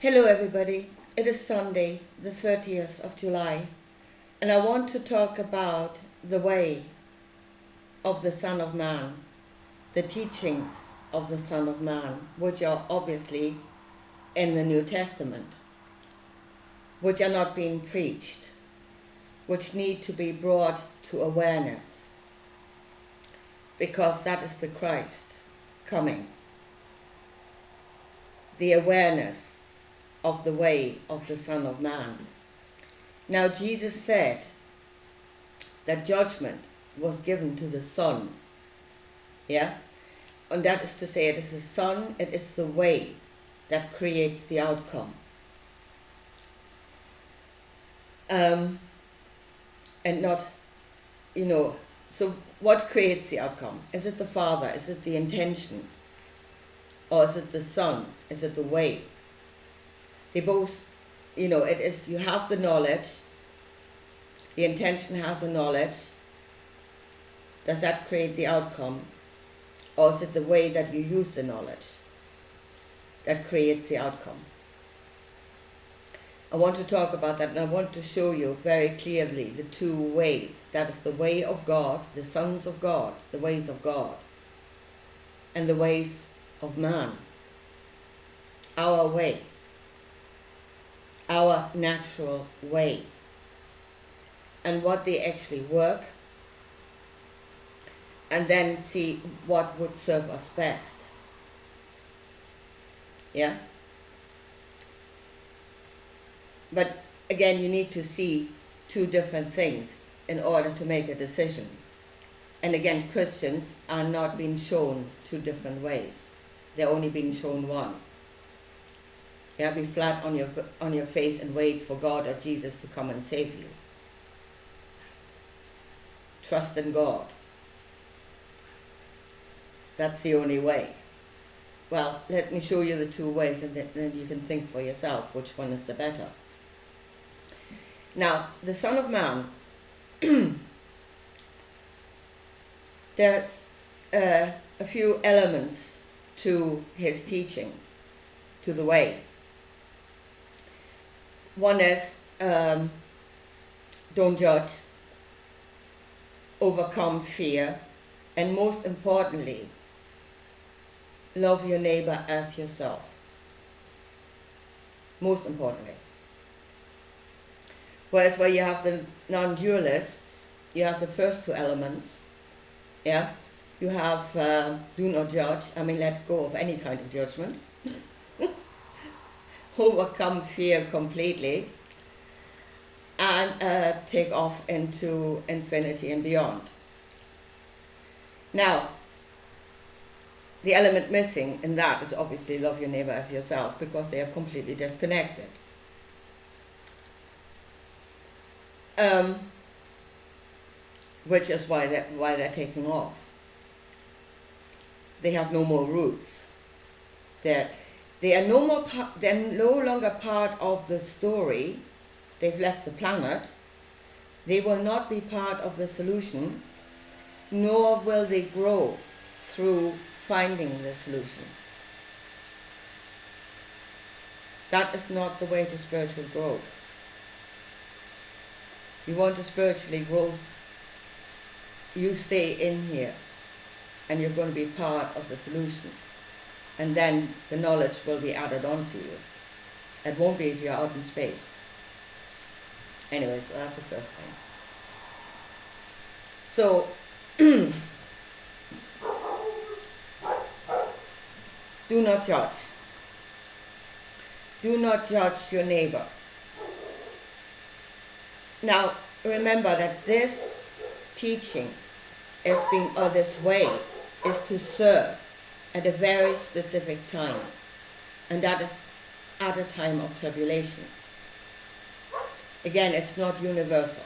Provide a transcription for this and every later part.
Hello everybody, it is Sunday, the 30th of July, and I want to talk about the way of the Son of Man, the teachings of the Son of Man, which are obviously in the New Testament, which are not being preached, which need to be brought to awareness, because that is the Christ coming. The awareness of the way of the Son of Man. Now Jesus said that judgment was given to the Son. Yeah? And that is to say, it is the Son, it is the way that creates the outcome. And not, so what creates the outcome? Is it the Father? Is it the intention? Or is it the Son? Is it the way? They both, it is, you have the knowledge, the intention has the knowledge. Does that create the outcome? Or is it the way that you use the knowledge that creates the outcome? I want to talk about that, and I want to show you very clearly the two ways. That is the way of God, the sons of God, the ways of God, and the ways of man. Our way. Our natural way, and what they actually work, and then see what would serve us best. Yeah? But again, you need to see two different things in order to make a decision. And again, Christians are not being shown two different ways. They're only being shown one. Yeah, be flat on your face and wait for God or Jesus to come and save you. Trust in God. That's the only way. Well, let me show you the two ways, and then you can think for yourself which one is the better. Now, the Son of Man, there's a few elements to his teaching, to the way. One is, don't judge, overcome fear, and most importantly, love your neighbor as yourself. Most importantly. Whereas where you have the non-dualists, you have the first two elements. Yeah, you have do not judge. Let go of any kind of judgment. Overcome fear completely, and take off into infinity and beyond. Now, the element missing in that is obviously love your neighbor as yourself, because they are completely disconnected. Which is why they're taking off. They have no more roots. They're no longer part of the story. They've left the planet. They will not be part of the solution, nor will they grow through finding the solution. That is not the way to spiritual growth. You want to spiritually growth, you stay in here, and you're going to be part of the solution. And then the knowledge will be added on to you. It won't be if you're out in space. Anyway, so that's the first thing. So, do not judge. Do not judge your neighbor. Now, remember that this teaching this way is to serve at a very specific time, and that is at a time of tribulation. Again, it's not universal.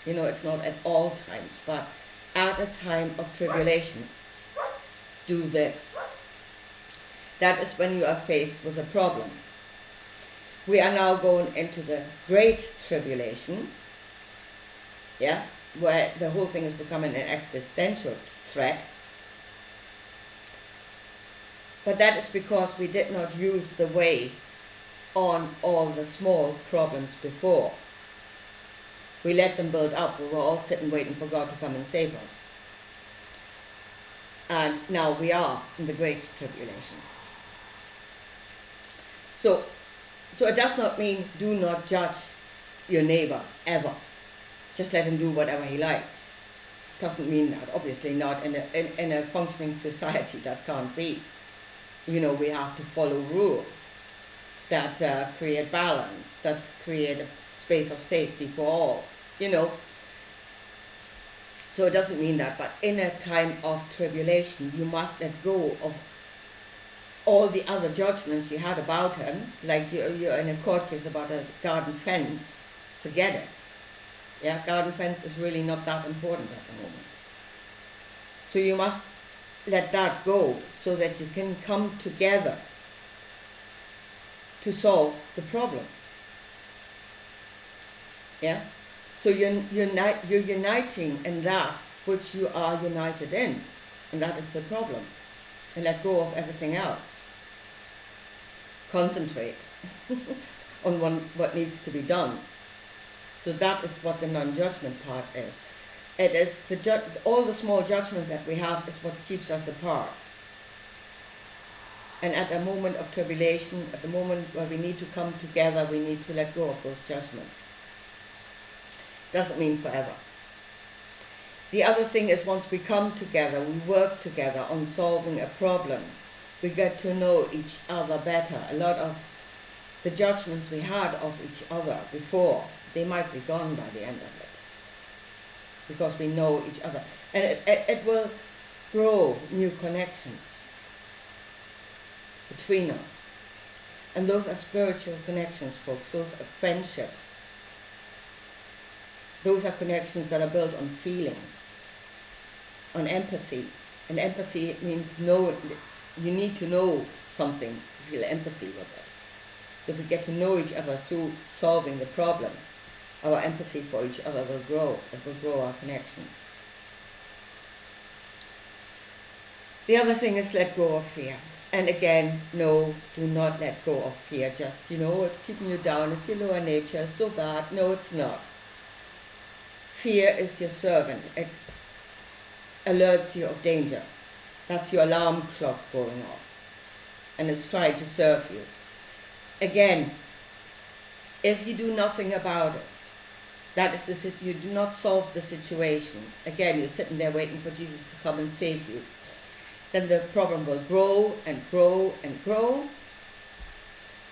It's not at all times, but at a time of tribulation, do this. That is when you are faced with a problem. We are now going into the Great Tribulation, where the whole thing is becoming an existential threat. But that is because we did not use the way on all the small problems before. We let them build up. We were all sitting waiting for God to come and save us. And now we are in the Great Tribulation. So it does not mean do not judge your neighbor ever. Just let him do whatever he likes. Doesn't mean that. Obviously not. In a functioning society, that can't be. We have to follow rules that create balance, that create a space of safety for all. So it doesn't mean that. But in a time of tribulation, you must let go of all the other judgments you had about him. Like you're in a court case about a garden fence. Forget it. Yeah, garden fence is really not that important at the moment. So you must let that go so that you can come together to solve the problem. Yeah? So you're uniting in that which you are united in, and that is the problem. And let go of everything else. Concentrate on what needs to be done. So that is what the non-judgment part is. It is all the small judgments that we have is what keeps us apart. And at a moment of tribulation, at the moment where we need to come together, we need to let go of those judgments. Doesn't mean forever. The other thing is once we come together, we work together on solving a problem, we get to know each other better. A lot of the judgments we had of each other before, they might be gone by the end of it. Because we know each other. And it will grow new connections between us. And those are spiritual connections, folks. Those are friendships. Those are connections that are built on feelings, on empathy. And empathy means you need to know something to feel empathy with it. So if we get to know each other through solving the problem, our empathy for each other will grow. It will grow our connections. The other thing is let go of fear. And again, no, do not let go of fear. Just, it's keeping you down. It's your lower nature. It's so bad. No, it's not. Fear is your servant. It alerts you of danger. That's your alarm clock going off. And it's trying to serve you. Again, if you do nothing about it, that is you do not solve the situation. Again, you're sitting there waiting for Jesus to come and save you. Then the problem will grow and grow and grow.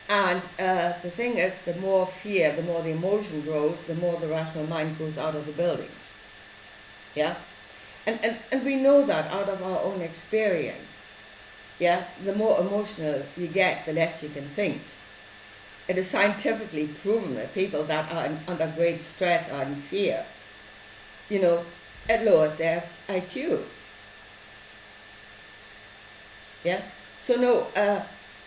And the thing is, the more fear, the more the emotion grows, the more the rational mind goes out of the building. Yeah? And we know that out of our own experience. Yeah? The more emotional you get, the less you can think. It is scientifically proven that people that are under great stress or in fear, it lowers their IQ. Yeah? So no,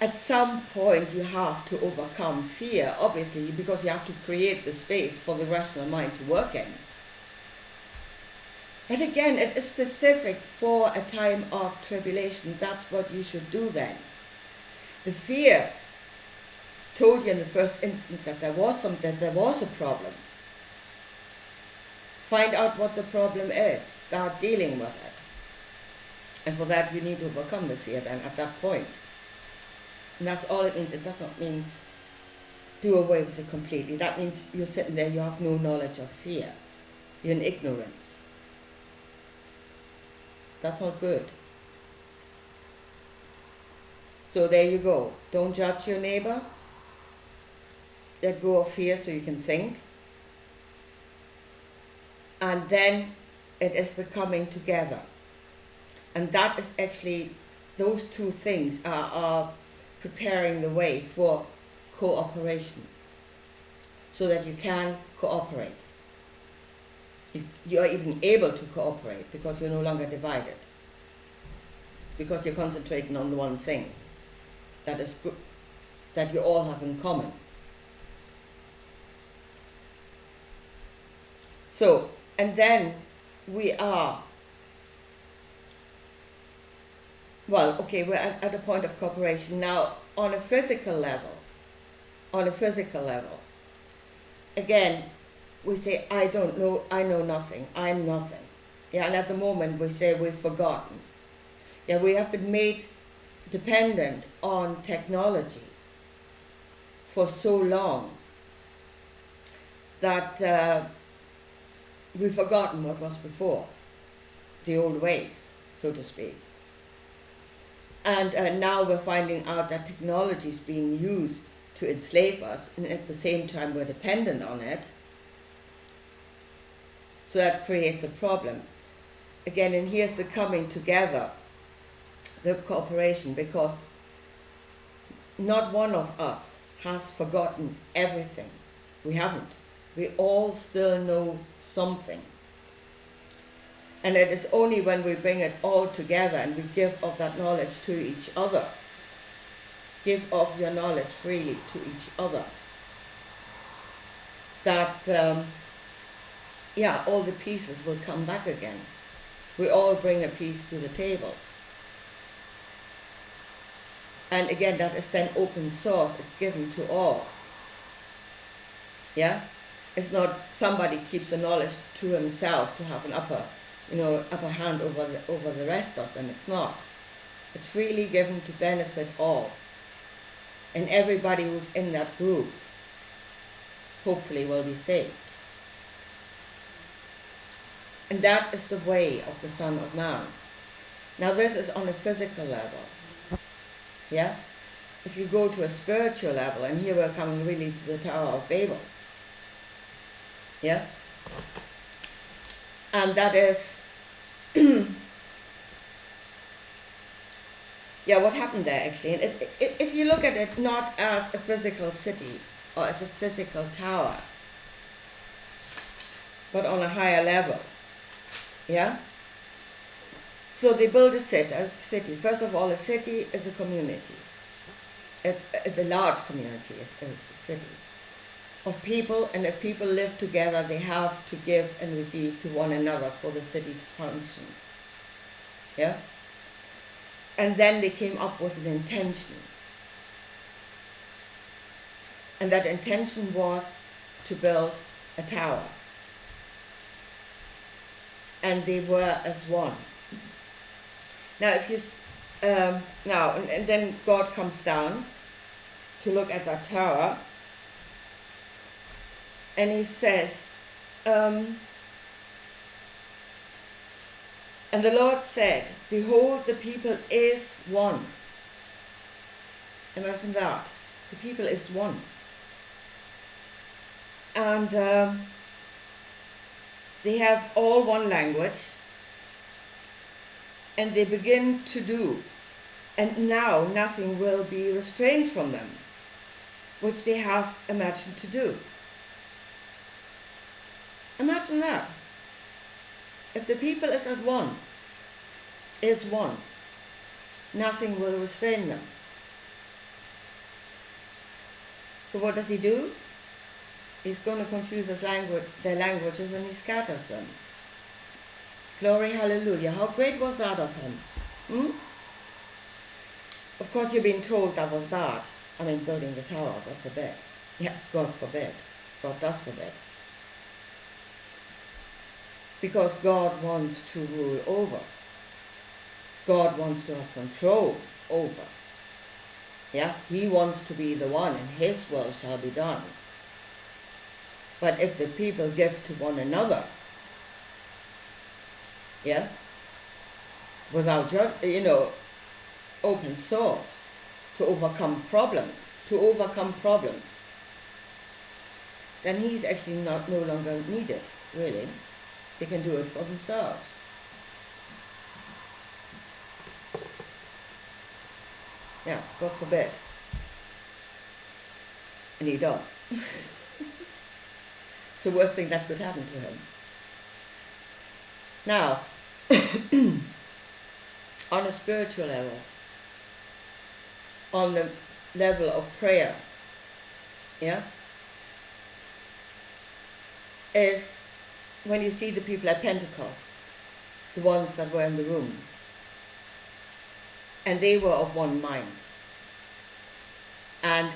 at some point you have to overcome fear, obviously, because you have to create the space for the rational mind to work in. But again, it is specific for a time of tribulation. That's what you should do then. The fear told you in the first instant that there was a problem. Find out what the problem is. Start dealing with it. And for that you need to overcome the fear then at that point. And that's all it means. It does not mean do away with it completely. That means you're sitting there, you have no knowledge of fear. You're in ignorance. That's not good. So there you go. Don't judge your neighbor. Let go of fear so you can think. And then it is the coming together. And that is actually, those two things are preparing the way for cooperation. So that you can cooperate. You are even able to cooperate because you're no longer divided. Because you're concentrating on the one thing that is good, that you all have in common. So, and then we are, we're at a point of cooperation. Now, on a physical level, on a physical level. Again, we say, I don't know, I know nothing, I'm nothing. Yeah, and at the moment we say we've forgotten. Yeah, we have been made dependent on technology for so long that we've forgotten what was before, the old ways, so to speak. And now we're finding out that technology is being used to enslave us, and at the same time we're dependent on it. So that creates a problem. Again, and here's the coming together, the cooperation, because not one of us has forgotten everything. We haven't. We all still know something. And it is only when we bring it all together and we give of that knowledge to each other, give of your knowledge freely to each other, that all the pieces will come back again. We all bring a piece to the table. And again, that is then open source, it's given to all. Yeah? It's not somebody keeps the knowledge to himself to have an upper hand over the rest of them. It's not. It's freely given to benefit all. And everybody who's in that group hopefully will be saved. And that is the way of the Son of Man. Now this is on a physical level. Yeah? If you go to a spiritual level, and here we're coming really to the Tower of Babel. Yeah? And that is, what happened there actually. And if you look at it not as a physical city or as a physical tower, but on a higher level. Yeah? So they build a city. First of all, a city is a community. It's a large community, it's a city of people, and if people live together, they have to give and receive to one another for the city to function. Yeah? And then they came up with an intention. And that intention was to build a tower. And they were as one. Now, if you and then God comes down to look at that tower, and he says, and the Lord said, behold, the people is one. Imagine that. The people is one. And they have all one language, and they begin to do, and now nothing will be restrained from them, which they have imagined to do. Imagine that. If the people is one, nothing will restrain them. So what does he do? He's going to confuse their languages, and he scatters them. Glory, hallelujah. How great was that of him? Of course, you're being told that was bad. I mean, building the tower, God forbid. Yeah, God forbid. God does forbid. Because God wants to rule over. God wants to have control over. Yeah, he wants to be the one, and his will shall be done. But if the people give to one another, yeah, without open source to overcome problems, then he's actually no longer needed, really. They can do it for themselves. Yeah, God forbid. And he does. It's the worst thing that could happen to him. Now, on a spiritual level, on the level of prayer, yeah, is when you see the people at Pentecost, the ones that were in the room, and they were of one mind. And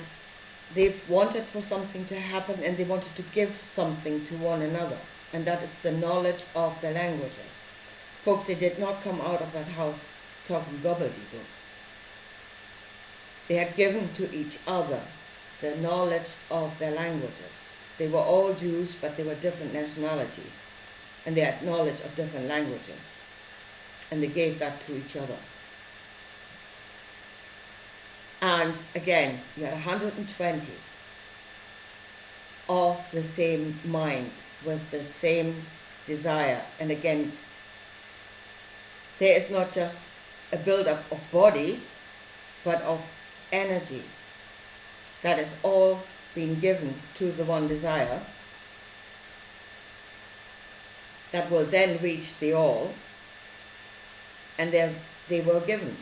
They've wanted for something to happen and they wanted to give something to one another. And that is the knowledge of their languages. Folks, they did not come out of that house talking gobbledygook. They had given to each other the knowledge of their languages. They were all Jews, but they were different nationalities. And they had knowledge of different languages. And they gave that to each other. And again, you had 120 of the same mind, with the same desire. And again, there is not just a build-up of bodies, but of energy that is all being given to the one desire that will then reach the all, and they were given.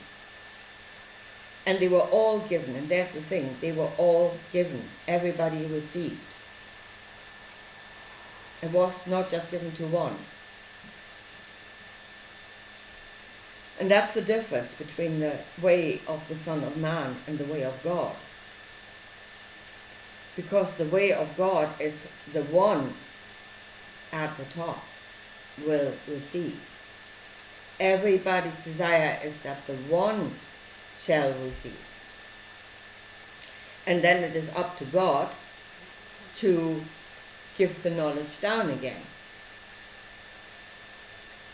And they were all given, and there's the thing, they were all given. Everybody received. It was not just given to one. And that's the difference between the way of the Son of Man and the way of God. Because the way of God is the one at the top will receive. Everybody's desire is that the one shall receive. And then it is up to God to give the knowledge down again.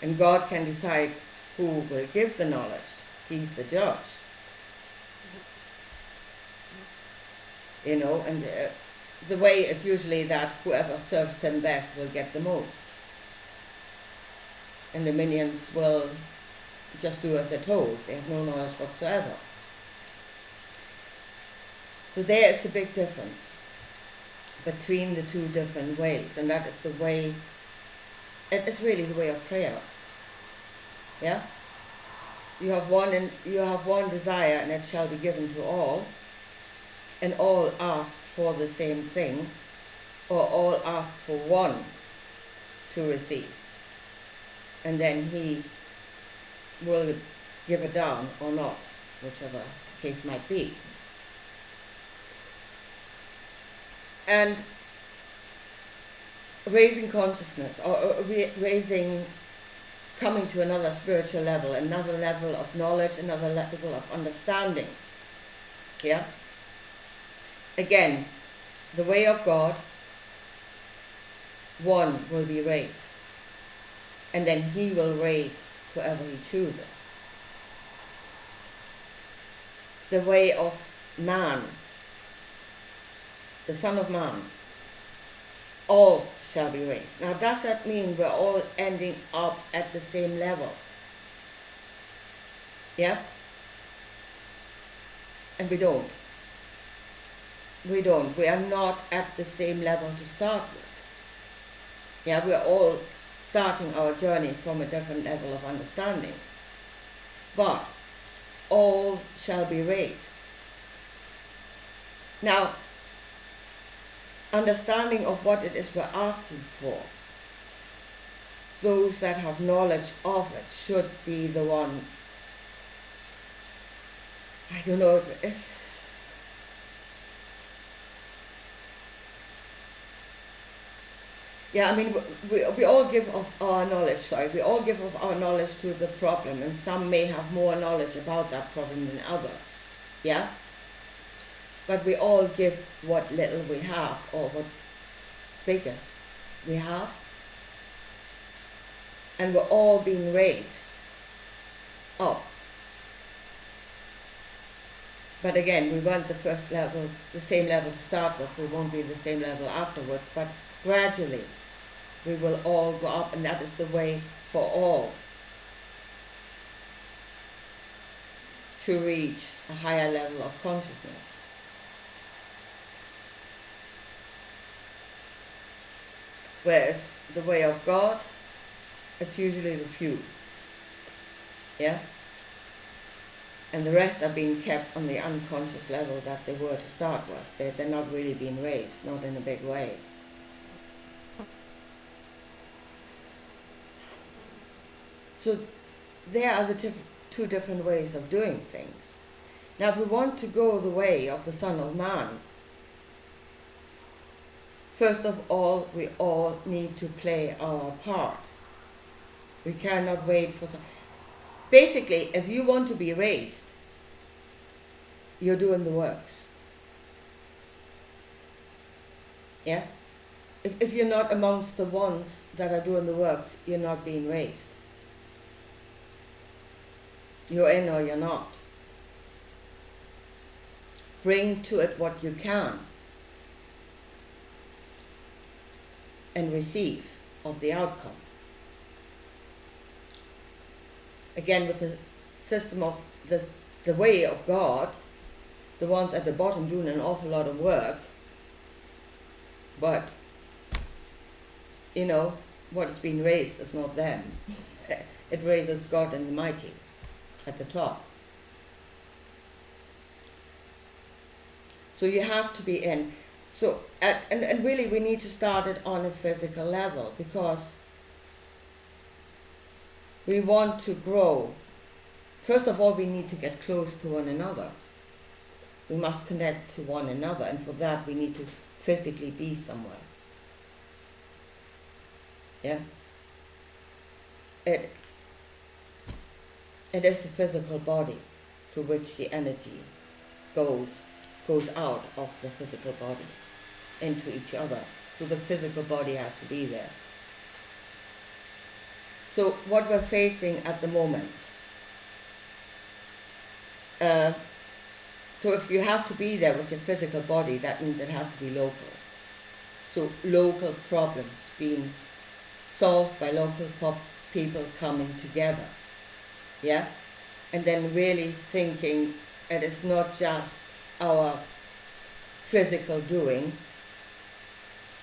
And God can decide who will give the knowledge. He's the judge. And the way is usually that whoever serves him best will get the most. And the minions will just do as they're told. They have no knowledge whatsoever. So there is the big difference between the two different ways, and that is the way, it is really the way of prayer. Yeah? You have one desire, and it shall be given to all, and all ask for the same thing, or all ask for one to receive. And then he will give it down or not, whichever the case might be. And raising consciousness, or coming to another spiritual level, another level of knowledge, another level of understanding. Yeah? Again, the way of God, one will be raised. And then he will raise whoever he chooses. The way of man, the Son of Man, all shall be raised. Now, does that mean we're all ending up at the same level? Yeah? And we don't. We don't. We are not at the same level to start with. Yeah, we're all starting our journey from a different level of understanding. But all shall be raised. Now, understanding of what it is we're asking for, those that have knowledge of it should be the ones, I don't know if yeah, I mean, we all give of our knowledge, we all give of our knowledge to the problem, and some may have more knowledge about that problem than others, yeah? But we all give what little we have, or what biggest we have, and we're all being raised up. But again, we weren't the first level, the same level to start with, we won't be the same level afterwards, but gradually we will all go up, and that is the way for all to reach a higher level of consciousness. Whereas the way of God, it's usually the few. Yeah? And the rest are being kept on the unconscious level that they were to start with. They're not really being raised, not in a big way. So there are the two different ways of doing things. Now, if we want to go the way of the Son of Man, first of all, we all need to play our part. We cannot wait for some. Basically, if you want to be raised, you're doing the works. Yeah? If you're not amongst the ones that are doing the works, you're not being raised. You're in or you're not. Bring to it what you can and receive of the outcome. Again, with the system of the way of God, the ones at the bottom doing an awful lot of work, but what is being raised is not them. It raises God and the mighty at the top. So you have to be in. So and really we need to start it on a physical level, because we want to grow. First of all, we need to get close to one another. We must connect to one another, and for that we need to physically be somewhere. Yeah? It is the physical body through which the energy goes out of the physical body into each other. So the physical body has to be there. So what we're facing at the moment, so if you have to be there with your physical body, that means it has to be local. So local problems being solved by local people coming together. Yeah? And then really thinking it is not just our physical doing,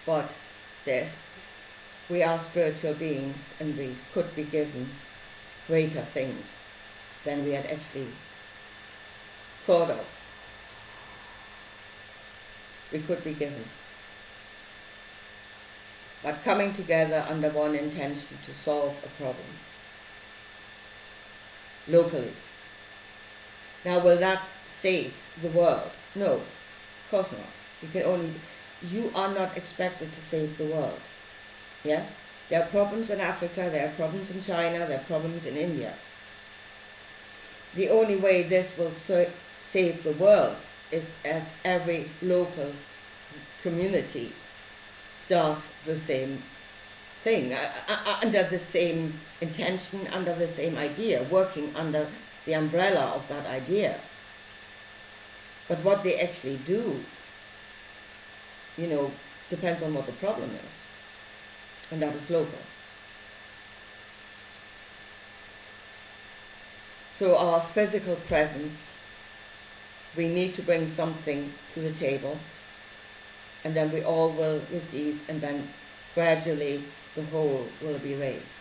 but we are spiritual beings, and we could be given greater things than we had actually thought of. We could be given. But coming together under one intention to solve a problem locally. Now, will that save the world? No, of course not. You are not expected to save the world. Yeah? There are problems in Africa, there are problems in China, there are problems in India. The only way this will save the world is if every local community does the same thing, under the same intention, under the same idea, working under the umbrella of that idea. But what they actually do, depends on what the problem is. And that is local. So our physical presence, we need to bring something to the table, and then we all will receive, and then gradually the whole will be raised.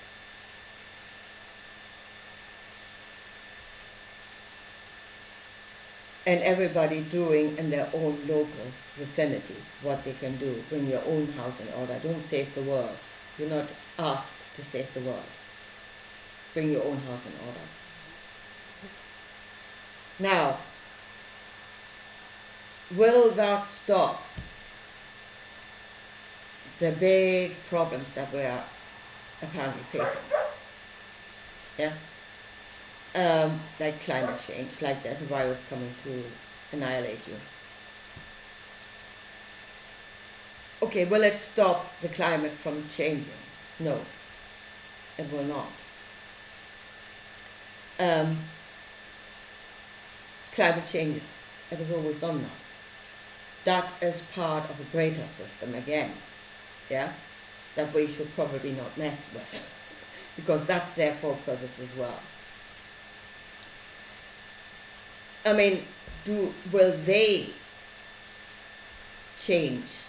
And everybody doing in their own local vicinity what they can do. Bring your own house in order. Don't save the world. You're not asked to save the world. Bring your own house in order. Now, will that stop the big problems that we are apparently facing? Yeah? Like climate change, like there's a virus coming to annihilate you. Okay, will it stop the climate from changing? No, it will not. Climate changes. It has always done that. That is part of a greater system again, yeah, that we should probably not mess with, because that's there for a purpose as well. I mean, will they change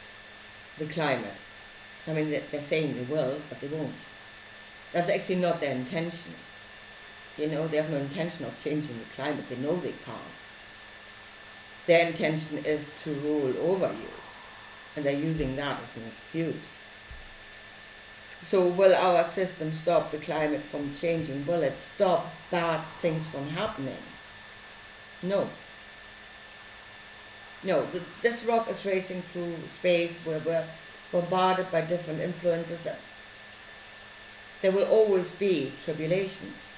the climate? I mean, they're saying they will, but they won't. That's actually not their intention. They have no intention of changing the climate. They know they can't. Their intention is to rule over you, and they're using that as an excuse. So will our system stop the climate from changing? Will it stop bad things from happening? No. No, this rock is racing through space where bombarded by different influences. There will always be tribulations.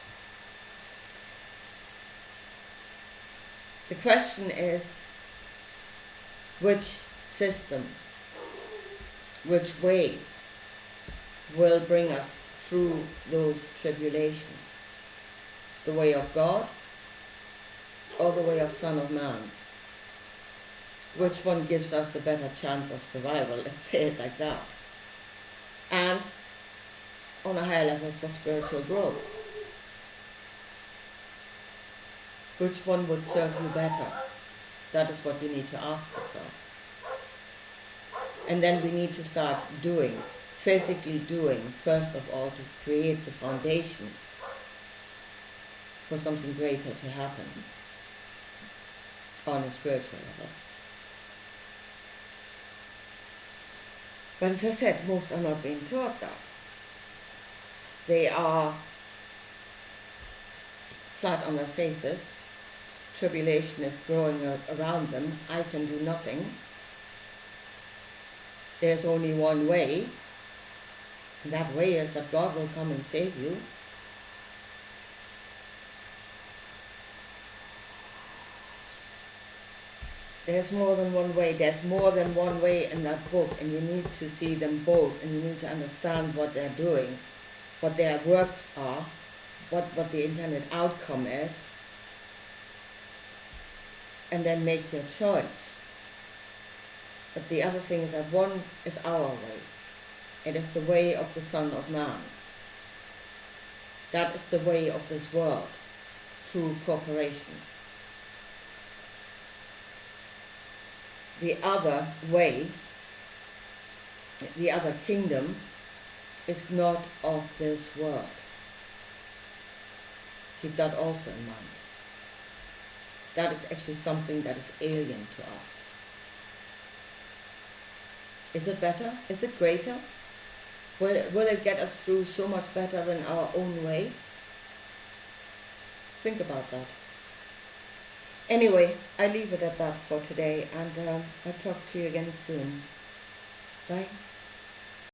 The question is, which system, which way will bring us through those tribulations? The way of God or the way of Son of Man? Which one gives us a better chance of survival? Let's say it like that. And on a higher level for spiritual growth. Which one would serve you better? That is what you need to ask yourself. And then we need to start doing, physically doing, first of all, to create the foundation for something greater to happen on a spiritual level. But as I said, most are not being taught that. They are flat on their faces. Tribulation is growing around them. I can do nothing. There's only one way. And that way is that God will come and save you. There's more than one way. There's more than one way in that book, and you need to see them both, and you need to understand what they're doing, what their works are, what the intended outcome is, and then make your choice. But the other thing is that one is our way. It is the way of the Son of Man. That is the way of this world, through cooperation. The other way, the other kingdom, is not of this world. Keep that also in mind. That is actually something that is alien to us. Is it better? Is it greater? Will it get us through so much better than our own way? Think about that. Anyway, I leave it at that for today, and I'll talk to you again soon. Bye.